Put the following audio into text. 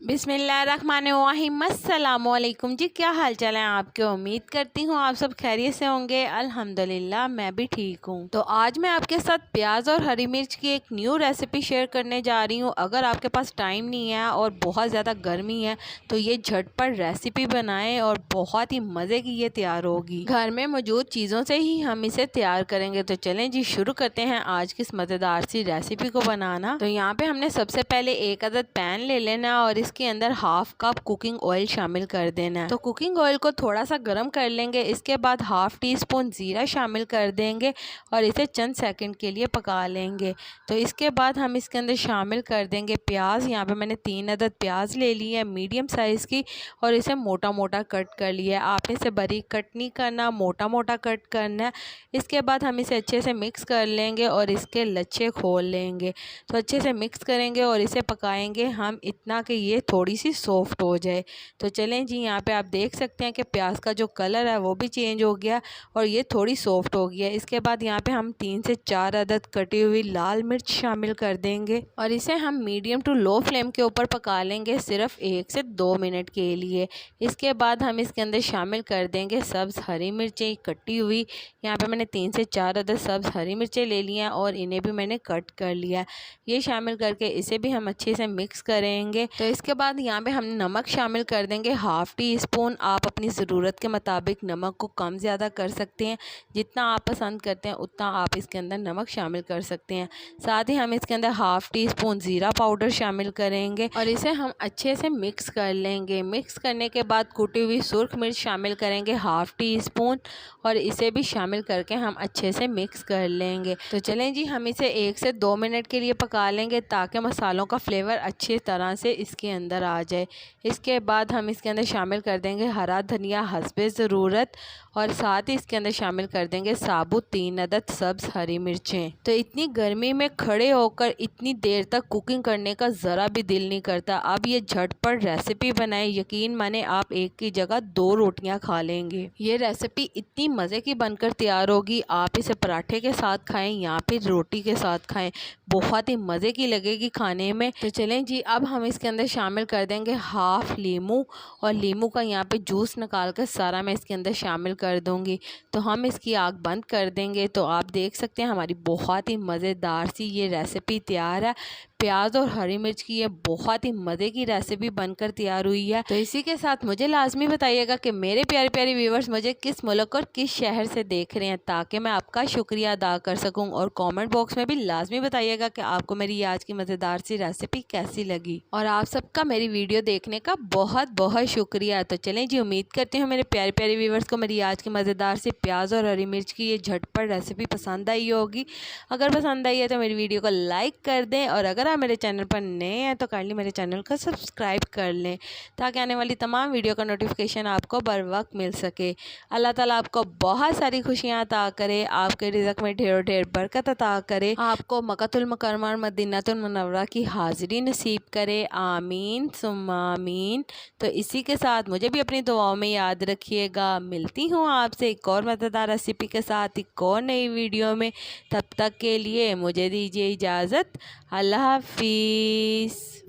बिस्मिल्लाहिर्रहमानिर्रहीम। अस्सलामुअलैकुम जी, क्या हाल चाल है आपके। उम्मीद करती हूँ आप सब खैरियत से होंगे। अल्हम्दुलिल्लाह मैं भी ठीक हूँ। तो आज मैं आपके साथ प्याज और हरी मिर्च की एक न्यू रेसिपी शेयर करने जा रही हूँ। अगर आपके पास टाइम नहीं है और बहुत ज़्यादा गर्मी है तो ये झटपट रेसिपी बनाएं और बहुत ही मज़े की ये तैयार होगी। घर में मौजूद चीज़ों से ही हम इसे तैयार करेंगे। तो चलें जी, शुरू करते हैं आज की इस मज़ेदार सी रेसिपी को बनाना। तो यहाँ पे हमने सबसे पहले एक अदद पैन ले लेना और इसके अंदर हाफ कप कुकिंग ऑयल शामिल कर देना है। तो कुकिंग ऑयल को थोड़ा सा गर्म कर लेंगे। इसके बाद हाफ टी स्पून जीरा शामिल कर देंगे और इसे चंद सेकंड के लिए पका लेंगे। तो इसके बाद हम इसके अंदर शामिल कर देंगे प्याज। यहाँ पे मैंने 3 अदद प्याज ले ली है मीडियम साइज़ की और इसे मोटा मोटा कट कर लिया है। आपने इसे बारीक कट नहीं करना, मोटा मोटा कट करना है। इसके बाद हम इसे अच्छे से मिक्स कर लेंगे और इसके लच्छे खोल लेंगे। तो अच्छे से मिक्स करेंगे और इसे पकाएंगे हम इतना कि ये थोड़ी सी सॉफ्ट हो जाए। तो चलें जी, यहाँ पे आप देख सकते हैं कि प्याज का जो कलर है वो भी चेंज हो गया और ये थोड़ी सॉफ्ट हो गया। इसके बाद यहाँ पे हम 3 से 4 अदद कटी हुई लाल मिर्च शामिल कर देंगे और इसे हम मीडियम टू लो फ्लेम के ऊपर पका लेंगे सिर्फ 1 से 2 मिनट के लिए। इसके बाद हम इसके अंदर शामिल कर देंगे सब्ज़ हरी मिर्चें कटी हुई। यहाँ पे मैंने 3 से 4 अदद सब्ज़ हरी मिर्चें ले ली हैं और इन्हें भी मैंने कट कर लिया। ये शामिल करके इसे भी हम अच्छे से मिक्स करेंगे। तो इसके बाद यहाँ पे हम नमक शामिल कर देंगे हाफ टी स्पून। आप अपनी ज़रूरत के मुताबिक नमक को कम ज़्यादा कर सकते हैं, जितना आप पसंद करते हैं उतना आप इसके अंदर नमक शामिल कर सकते हैं। साथ ही हम इसके अंदर हाफ टी स्पून ज़ीरा पाउडर शामिल करेंगे और इसे हम अच्छे से मिक्स कर लेंगे। मिक्स करने के बाद कुटी हुई सुर्ख मिर्च शामिल करेंगे हाफ टी स्पून और इसे भी शामिल करके हम अच्छे से मिक्स कर लेंगे। तो चलें जी, हम इसे 1 से 2 मिनट के लिए पका लेंगे ताकि मसालों का फ्लेवर अच्छी तरह से इसके अंदर आ जाए। इसके बाद हम इसके अंदर शामिल कर देंगे हरा धनिया हस्बे ज़रूरत और साथ ही इसके अंदर शामिल कर देंगे साबुत 3 अदद सब्ज़ हरी मिर्चें। तो इतनी गर्मी में खड़े होकर इतनी देर तक कुकिंग करने का ज़रा भी दिल नहीं करता। अब ये झटपट रेसिपी बनाएं, यकीन माने आप एक की जगह 2 रोटियां खा लेंगे। ये रेसिपी इतनी मज़े की बनकर तैयार होगी, आप इसे पराठे के साथ खाएं या फिर रोटी के साथ खाएं, बहुत ही मज़े की लगेगी खाने में। तो चलें जी, अब हम इसके अंदर शामिल कर देंगे हाफ लीमू और लीमू का यहाँ पे जूस निकाल कर सारा मैं इसके अंदर शामिल कर दूंगी। तो हम इसकी आग बंद कर देंगे। तो आप देख सकते हैं हमारी बहुत ही मज़ेदार सी ये रेसिपी तैयार है। प्याज और हरी मिर्च की ये बहुत ही मज़े की रेसिपी बनकर तैयार हुई है। तो इसी के साथ मुझे लाजमी बताइएगा कि मेरे प्यारे प्यारे व्यूवर्स मुझे किस मुल्क और किस शहर से देख रहे हैं, ताकि मैं आपका शुक्रिया अदा कर सकूं। और कमेंट बॉक्स में भी लाजमी बताइएगा कि आपको मेरी आज की मज़ेदार सी रेसिपी कैसी लगी। और आप सबका मेरी वीडियो देखने का बहुत बहुत शुक्रिया। तो चलें जी, उम्मीद करती हूँ मेरे प्यारे प्यारे व्यूवर्स को मेरी आज की मज़ेदार सी प्याज और हरी मिर्च की ये झटपट रेसिपी पसंद आई होगी। अगर पसंद आई है तो मेरी वीडियो को लाइक कर दें और अगर आप मेरे चैनल पर नए हैं तो काइंडली मेरे चैनल को सब्सक्राइब कर लें ताकि आने वाली तमाम वीडियो का नोटिफिकेशन आपको बर वक्त मिल सके। अल्लाह ताला आपको बहुत सारी खुशियाँ अता करे, आपके रिज़्क़ में ढेरों ढेर बरकत अता करे, आपको मक्कातुल मुकर्रमा मदीनातुल मुनव्वरा की हाज़िरी नसीब करे। आमीन सुम्मा आमीन। तो इसी के साथ मुझे भी अपनी दुआओं में याद रखिएगा। मिलती हूँ आपसे एक और मज़ेदार रेसिपी के साथ एक और नई वीडियो में। तब तक के लिए मुझे दीजिए इजाज़त। अल्लाह हाफिज़।